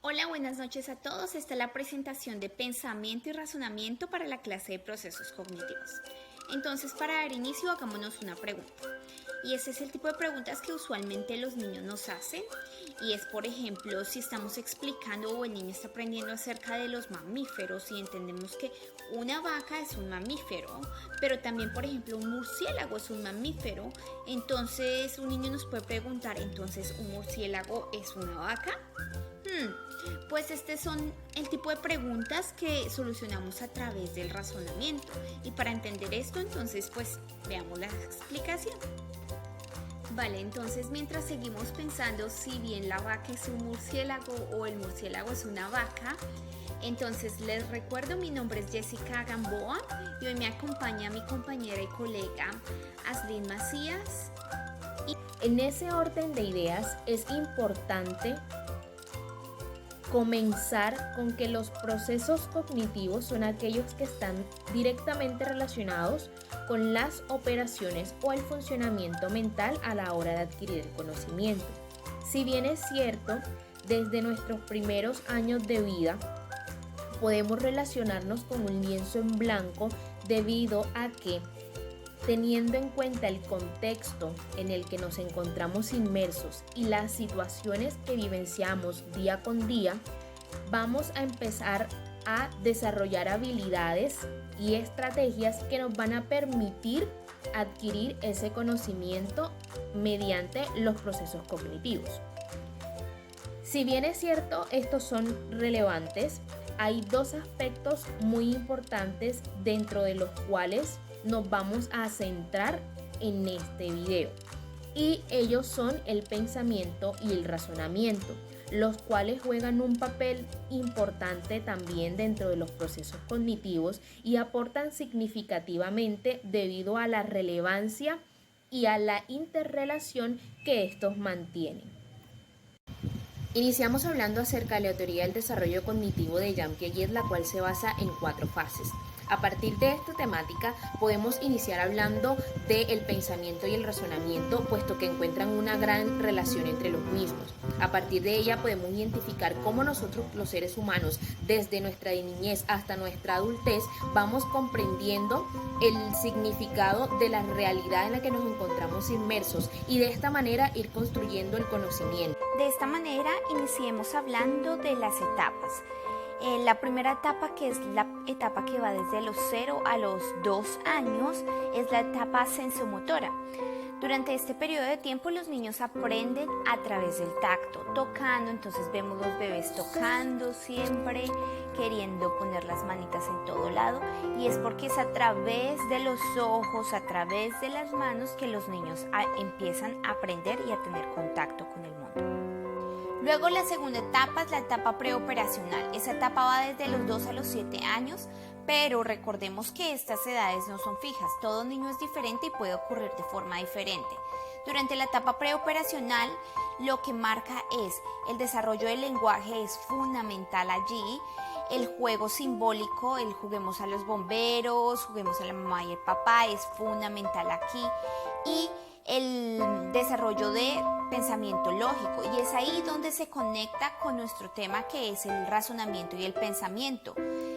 Hola, buenas noches a todos. Esta es la presentación de pensamiento y razonamiento para la clase de procesos cognitivos. Entonces, para dar inicio, hagámonos una pregunta. Y ese es el tipo de preguntas que usualmente los niños nos hacen. Y es, por ejemplo, si estamos explicando o el niño está aprendiendo acerca de los mamíferos y entendemos que una vaca es un mamífero, pero también, por ejemplo, un murciélago es un mamífero. Entonces, un niño nos puede preguntar, entonces, ¿un murciélago es una vaca? Pues son el tipo de preguntas que solucionamos a través del razonamiento. Y para entender esto, entonces, pues veamos la explicación. Vale, entonces mientras seguimos pensando si bien la vaca es un murciélago o el murciélago es una vaca, entonces les recuerdo, mi nombre es Jessica Gamboa y hoy me acompaña mi compañera y colega Aslin Macías. En ese orden de ideas es importante comenzar con que los procesos cognitivos son aquellos que están directamente relacionados con las operaciones o el funcionamiento mental a la hora de adquirir el conocimiento. Si bien es cierto, desde nuestros primeros años de vida podemos relacionarnos con un lienzo en blanco debido a que, teniendo en cuenta el contexto en el que nos encontramos inmersos y las situaciones que vivenciamos día con día, vamos a empezar a desarrollar habilidades y estrategias que nos van a permitir adquirir ese conocimiento mediante los procesos cognitivos. Si bien es cierto, estos son relevantes, hay dos aspectos muy importantes dentro de los cuales nos vamos a centrar en este video, y ellos son el pensamiento y el razonamiento, los cuales juegan un papel importante también dentro de los procesos cognitivos y aportan significativamente debido a la relevancia y a la interrelación que estos mantienen. Iniciamos hablando acerca de la teoría del desarrollo cognitivo de Jean Piaget, la cual se basa en 4 fases. A partir de esta temática podemos iniciar hablando del pensamiento y el razonamiento, puesto que encuentran una gran relación entre los mismos. A partir de ella podemos identificar cómo nosotros, los seres humanos, desde nuestra niñez hasta nuestra adultez, vamos comprendiendo el significado de la realidad en la que nos encontramos inmersos y de esta manera ir construyendo el conocimiento. De esta manera, iniciemos hablando de las etapas. La primera etapa, que es la etapa que va desde los 0 a los 2 años, es la etapa sensomotora. Durante este periodo de tiempo los niños aprenden a través del tacto, tocando. Entonces vemos los bebés tocando siempre, queriendo poner las manitas en todo lado, y es porque es a través de los ojos, a través de las manos, que los niños empiezan a aprender y a tener contacto con el mundo. Luego la segunda etapa es la etapa preoperacional. Esa etapa va desde los 2 a los 7 años, pero recordemos que estas edades no son fijas. Todo niño es diferente y puede ocurrir de forma diferente. Durante la etapa preoperacional, lo que marca es el desarrollo del lenguaje, es fundamental allí. El juego simbólico, el juguemos a los bomberos, juguemos a la mamá y el papá, es fundamental aquí. Y el desarrollo de pensamiento lógico, y es ahí donde se conecta con nuestro tema, que es el razonamiento y el pensamiento.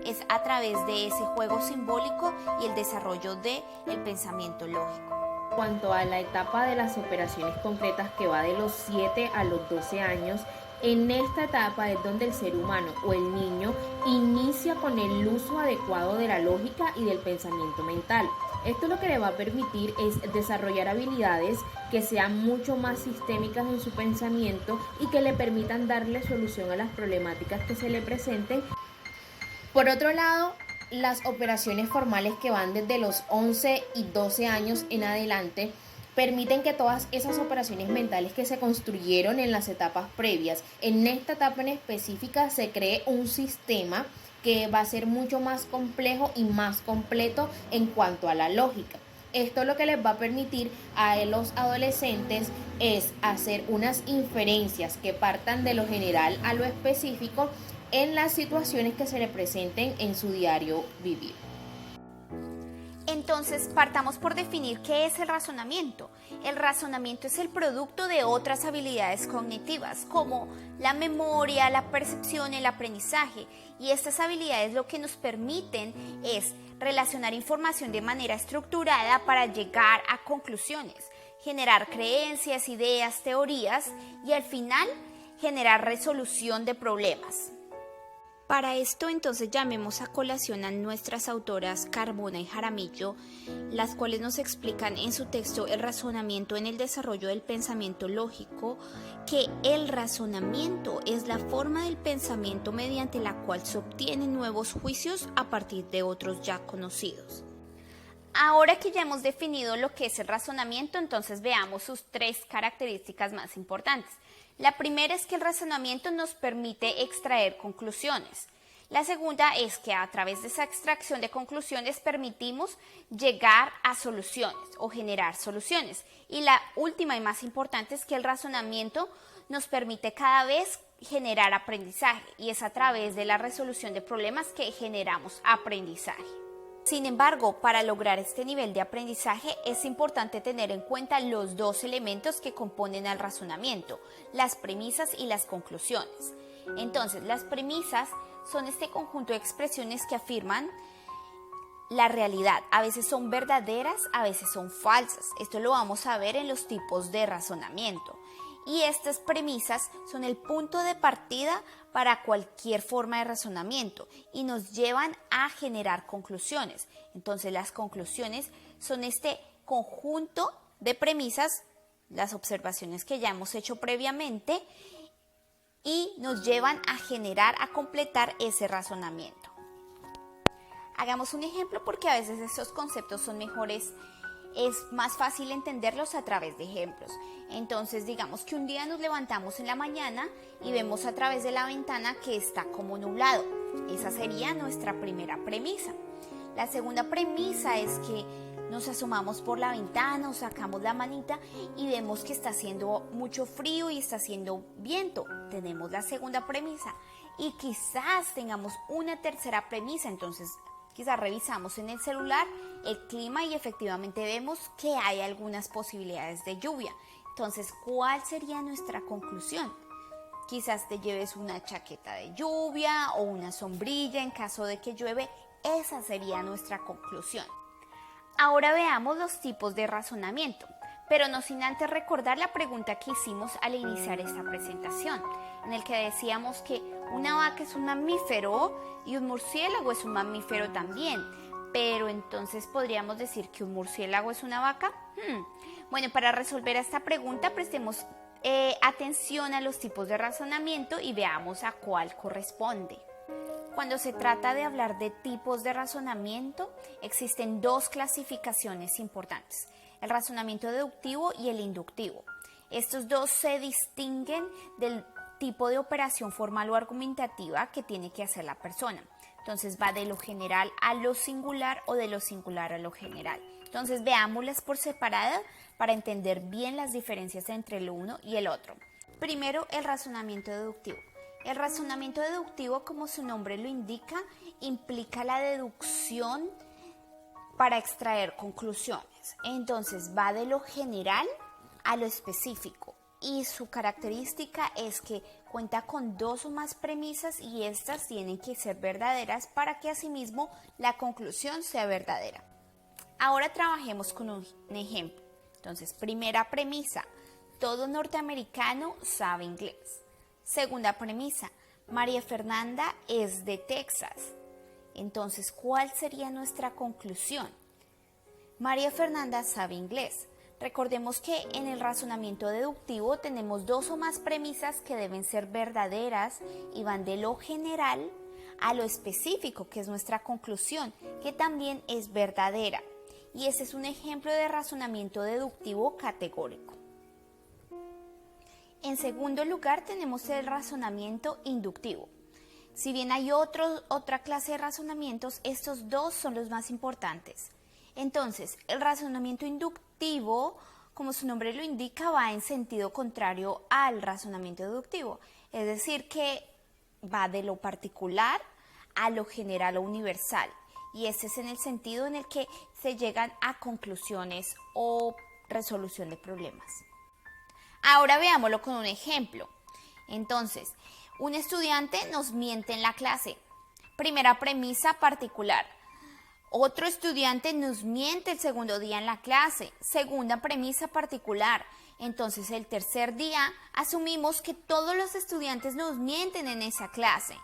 Es a través de ese juego simbólico y el desarrollo del pensamiento lógico. En cuanto a la etapa de las operaciones concretas, que va de los 7 a los 12 años, en esta etapa es donde el ser humano o el niño inicia con el uso adecuado de la lógica y del pensamiento mental. Esto lo que le va a permitir es desarrollar habilidades que sean mucho más sistémicas en su pensamiento y que le permitan darle solución a las problemáticas que se le presenten. Por otro lado, las operaciones formales, que van desde los 11 y 12 años en adelante, permiten que todas esas operaciones mentales que se construyeron en las etapas previas, en esta etapa en específica, se cree un sistema que va a ser mucho más complejo y más completo en cuanto a la lógica. Esto lo que les va a permitir a los adolescentes es hacer unas inferencias que partan de lo general a lo específico en las situaciones que se le presenten en su diario vivir. En Entonces, partamos por definir qué es el razonamiento. El razonamiento es el producto de otras habilidades cognitivas, como la memoria, la percepción, el aprendizaje. Y estas habilidades lo que nos permiten es relacionar información de manera estructurada para llegar a conclusiones, generar creencias, ideas, teorías y al final generar resolución de problemas. Para esto entonces llamemos a colación a nuestras autoras Carbona y Jaramillo, las cuales nos explican en su texto El razonamiento en el desarrollo del pensamiento lógico, que el razonamiento es la forma del pensamiento mediante la cual se obtienen nuevos juicios a partir de otros ya conocidos. Ahora que ya hemos definido lo que es el razonamiento, entonces veamos sus 3 características más importantes. La primera es que el razonamiento nos permite extraer conclusiones. La segunda es que a través de esa extracción de conclusiones permitimos llegar a soluciones o generar soluciones. Y la última y más importante es que el razonamiento nos permite cada vez generar aprendizaje y es a través de la resolución de problemas que generamos aprendizaje. Sin embargo, para lograr este nivel de aprendizaje es importante tener en cuenta los 2 elementos que componen al razonamiento, las premisas y las conclusiones. Entonces, las premisas son este conjunto de expresiones que afirman la realidad. A veces son verdaderas, a veces son falsas. Esto lo vamos a ver en los tipos de razonamiento. Y estas premisas son el punto de partida para cualquier forma de razonamiento y nos llevan a generar conclusiones. Entonces las conclusiones son este conjunto de premisas, las observaciones que ya hemos hecho previamente y nos llevan a generar, a completar ese razonamiento. Hagamos un ejemplo porque a veces estos conceptos son mejores. Es más fácil entenderlos a través de ejemplos. Entonces, digamos que un día nos levantamos en la mañana y vemos a través de la ventana que está como nublado. Esa sería nuestra primera premisa. La segunda premisa es que nos asomamos por la ventana o sacamos la manita y vemos que está haciendo mucho frío y está haciendo viento. Tenemos la segunda premisa. Y quizás tengamos una tercera premisa, entonces quizás revisamos en el celular el clima y efectivamente vemos que hay algunas posibilidades de lluvia. Entonces, ¿cuál sería nuestra conclusión? Quizás te lleves una chaqueta de lluvia o una sombrilla en caso de que llueve. Esa sería nuestra conclusión. Ahora veamos los tipos de razonamiento, pero no sin antes recordar la pregunta que hicimos al iniciar esta presentación, en el que decíamos que una vaca es un mamífero y un murciélago es un mamífero también. Pero entonces, ¿podríamos decir que un murciélago es una vaca? Bueno, para resolver esta pregunta prestemos atención a los tipos de razonamiento y veamos a cuál corresponde. Cuando se trata de hablar de tipos de razonamiento, existen 2 clasificaciones importantes: el razonamiento deductivo y el inductivo. Estos 2 se distinguen del tipo de operación formal o argumentativa que tiene que hacer la persona. Entonces va de lo general a lo singular o de lo singular a lo general. Entonces veámoslas por separado para entender bien las diferencias entre el uno y el otro. Primero, el razonamiento deductivo. El razonamiento deductivo, como su nombre lo indica, implica la deducción para extraer conclusiones. Entonces va de lo general a lo específico. Y su característica es que cuenta con 2 o más premisas y estas tienen que ser verdaderas para que asimismo la conclusión sea verdadera. Ahora trabajemos con un ejemplo. Entonces, primera premisa: todo norteamericano sabe inglés. Segunda premisa: María Fernanda es de Texas. Entonces, ¿cuál sería nuestra conclusión? María Fernanda sabe inglés. Recordemos que en el razonamiento deductivo tenemos 2 o más premisas que deben ser verdaderas y van de lo general a lo específico, que es nuestra conclusión, que también es verdadera. Y ese es un ejemplo de razonamiento deductivo categórico. En segundo lugar tenemos el razonamiento inductivo. Si bien hay otra clase de razonamientos, estos 2 son los más importantes. Entonces, el razonamiento inductivo, como su nombre lo indica, va en sentido contrario al razonamiento deductivo. Es decir, que va de lo particular a lo general o universal. y ese es en el sentido en el que se llegan a conclusiones o resolución de problemas. Ahora veámoslo con un ejemplo. Entonces, un estudiante nos miente en la clase. Primera premisa particular. Otro estudiante nos miente el segundo día en la clase. Segunda premisa particular. Entonces, el tercer día asumimos que todos los estudiantes nos mienten en esa clase.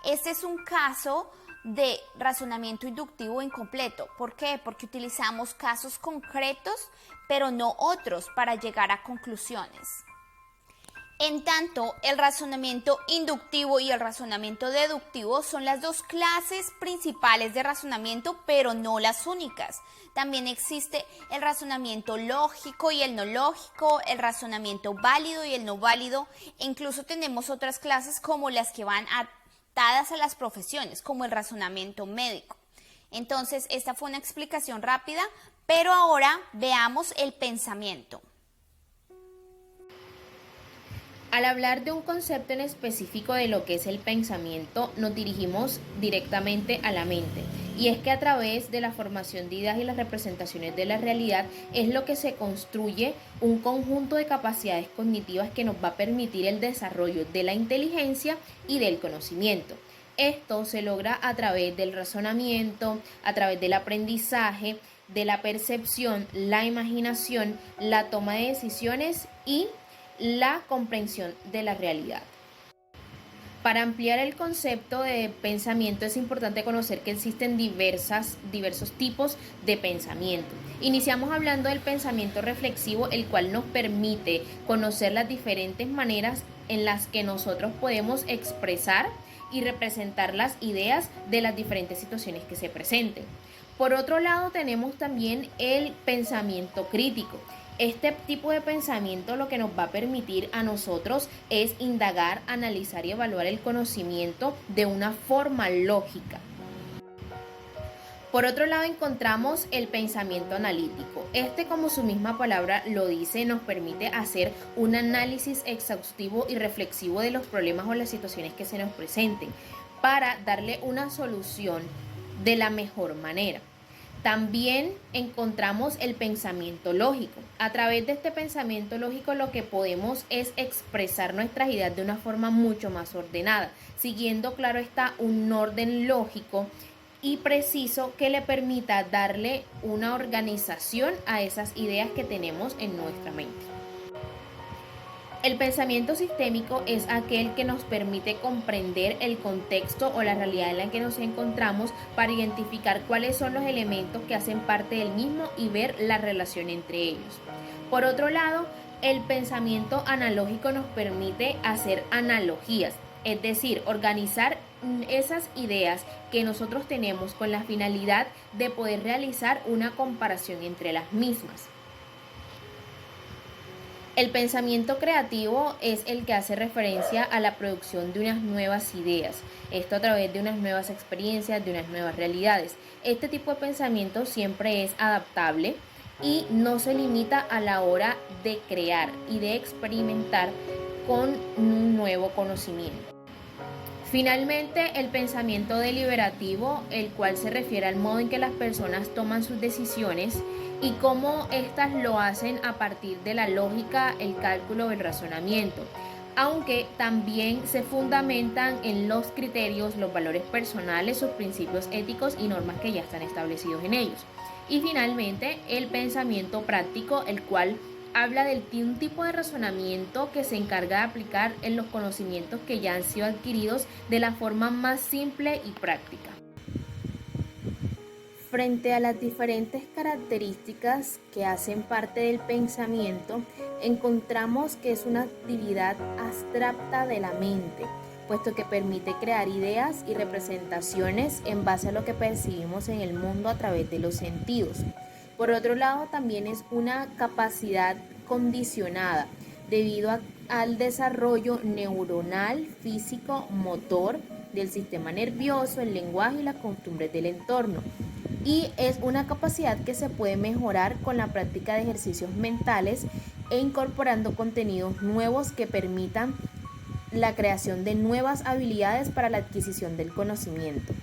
Este es un caso de razonamiento inductivo incompleto. ¿Por qué? Porque utilizamos casos concretos, pero no otros para llegar a conclusiones. En tanto, el razonamiento inductivo y el razonamiento deductivo son las dos clases principales de razonamiento, pero no las únicas. También existe el razonamiento lógico y el no lógico, el razonamiento válido y el no válido. E incluso tenemos otras clases como las que van atadas a las profesiones, como el razonamiento médico. Entonces, esta fue una explicación rápida, pero ahora veamos el pensamiento. Al hablar de un concepto en específico de lo que es el pensamiento, nos dirigimos directamente a la mente. Y es que a través de la formación de ideas y las representaciones de la realidad es lo que se construye un conjunto de capacidades cognitivas que nos va a permitir el desarrollo de la inteligencia y del conocimiento. Esto se logra a través del razonamiento, a través del aprendizaje, de la percepción, la imaginación, la toma de decisiones y la comprensión de la realidad. Para ampliar el concepto de pensamiento es importante conocer que existen diversos tipos de pensamiento. Iniciamos hablando del pensamiento reflexivo, el cual nos permite conocer las diferentes maneras en las que nosotros podemos expresar y representar las ideas de las diferentes situaciones que se presenten. Por otro lado, tenemos también el pensamiento crítico. Este tipo de pensamiento lo que nos va a permitir a nosotros es indagar, analizar y evaluar el conocimiento de una forma lógica. Por otro lado, encontramos el pensamiento analítico. Este, como su misma palabra lo dice, nos permite hacer un análisis exhaustivo y reflexivo de los problemas o las situaciones que se nos presenten para darle una solución de la mejor manera. También encontramos el pensamiento lógico. A través de este pensamiento lógico lo que podemos es expresar nuestras ideas de una forma mucho más ordenada, siguiendo, claro está, un orden lógico y preciso que le permita darle una organización a esas ideas que tenemos en nuestra mente. El pensamiento sistémico es aquel que nos permite comprender el contexto o la realidad en la que nos encontramos para identificar cuáles son los elementos que hacen parte del mismo y ver la relación entre ellos. Por otro lado, el pensamiento analógico nos permite hacer analogías, es decir, organizar esas ideas que nosotros tenemos con la finalidad de poder realizar una comparación entre las mismas. El pensamiento creativo es el que hace referencia a la producción de unas nuevas ideas, esto a través de unas nuevas experiencias, de unas nuevas realidades. Este tipo de pensamiento siempre es adaptable y no se limita a la hora de crear y de experimentar con un nuevo conocimiento. Finalmente, el pensamiento deliberativo, el cual se refiere al modo en que las personas toman sus decisiones y cómo éstas lo hacen a partir de la lógica, el cálculo o el razonamiento, aunque también se fundamentan en los criterios, los valores personales, sus principios éticos y normas que ya están establecidos en ellos. Y finalmente, el pensamiento práctico, el cual habla de un tipo de razonamiento que se encarga de aplicar en los conocimientos que ya han sido adquiridos de la forma más simple y práctica. Frente a las diferentes características que hacen parte del pensamiento, encontramos que es una actividad abstracta de la mente, puesto que permite crear ideas y representaciones en base a lo que percibimos en el mundo a través de los sentidos. Por otro lado, también es una capacidad condicionada debido al desarrollo neuronal, físico, motor del sistema nervioso, el lenguaje y las costumbres del entorno. Y es una capacidad que se puede mejorar con la práctica de ejercicios mentales e incorporando contenidos nuevos que permitan la creación de nuevas habilidades para la adquisición del conocimiento.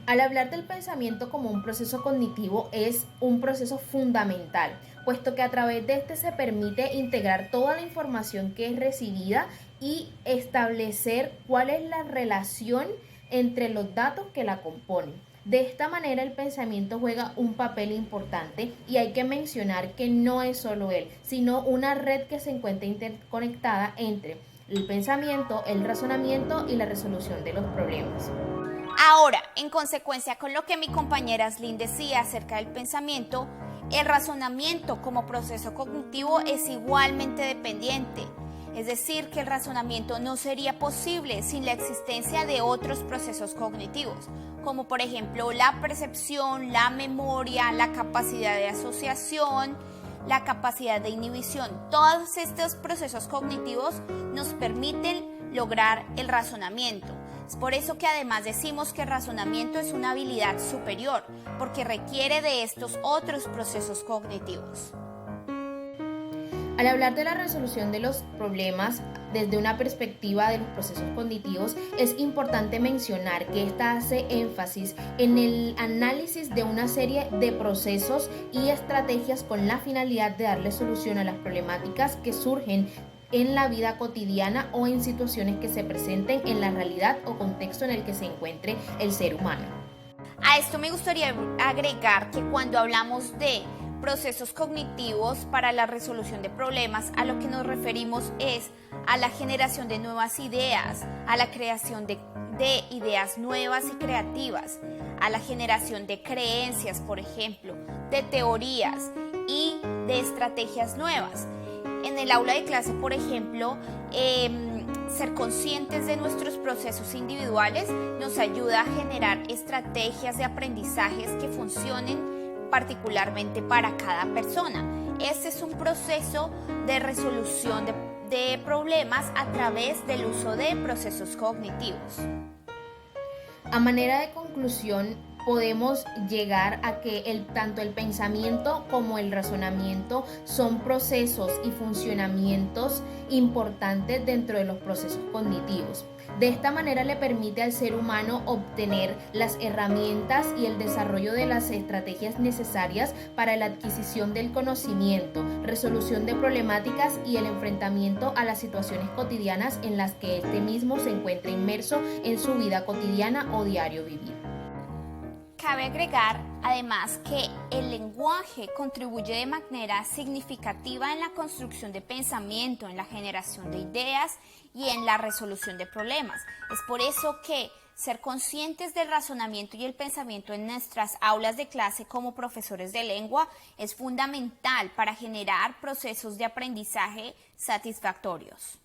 Al hablar del pensamiento como un proceso cognitivo, es un proceso fundamental, puesto que a través de este se permite integrar toda la información que es recibida y establecer cuál es la relación entre los datos que la componen. De esta manera el pensamiento juega un papel importante y hay que mencionar que no es solo él, sino una red que se encuentra interconectada entre el pensamiento, el razonamiento y la resolución de los problemas. Ahora, en consecuencia con lo que mi compañera Slyn decía acerca del pensamiento, el razonamiento como proceso cognitivo es igualmente dependiente. Es decir, que el razonamiento no sería posible sin la existencia de otros procesos cognitivos, como por ejemplo la percepción, la memoria, la capacidad de asociación, la capacidad de inhibición. Todos estos procesos cognitivos nos permiten lograr el razonamiento. Es por eso que además decimos que el razonamiento es una habilidad superior, porque requiere de estos otros procesos cognitivos. Al hablar de la resolución de los problemas desde una perspectiva de los procesos cognitivos, es importante mencionar que esta hace énfasis en el análisis de una serie de procesos y estrategias con la finalidad de darle solución a las problemáticas que surgen en la vida cotidiana o en situaciones que se presenten en la realidad o contexto en el que se encuentre el ser humano. A esto me gustaría agregar que cuando hablamos de procesos cognitivos para la resolución de problemas, a lo que nos referimos es a la generación de nuevas ideas, a la creación de ideas nuevas y creativas, a la generación de creencias, por ejemplo, de teorías y de estrategias nuevas. En el aula de clase, por ejemplo, ser conscientes de nuestros procesos individuales nos ayuda a generar estrategias de aprendizajes que funcionen particularmente para cada persona. Este es un proceso de resolución de problemas a través del uso de procesos cognitivos. A manera de conclusión, podemos llegar a que tanto el pensamiento como el razonamiento son procesos y funcionamientos importantes dentro de los procesos cognitivos. De esta manera le permite al ser humano obtener las herramientas y el desarrollo de las estrategias necesarias para la adquisición del conocimiento, resolución de problemáticas y el enfrentamiento a las situaciones cotidianas en las que este mismo se encuentra inmerso en su vida cotidiana o diario vivir. Cabe agregar, además, que el lenguaje contribuye de manera significativa en la construcción de pensamiento, en la generación de ideas y en la resolución de problemas. Es por eso que ser conscientes del razonamiento y el pensamiento en nuestras aulas de clase como profesores de lengua es fundamental para generar procesos de aprendizaje satisfactorios.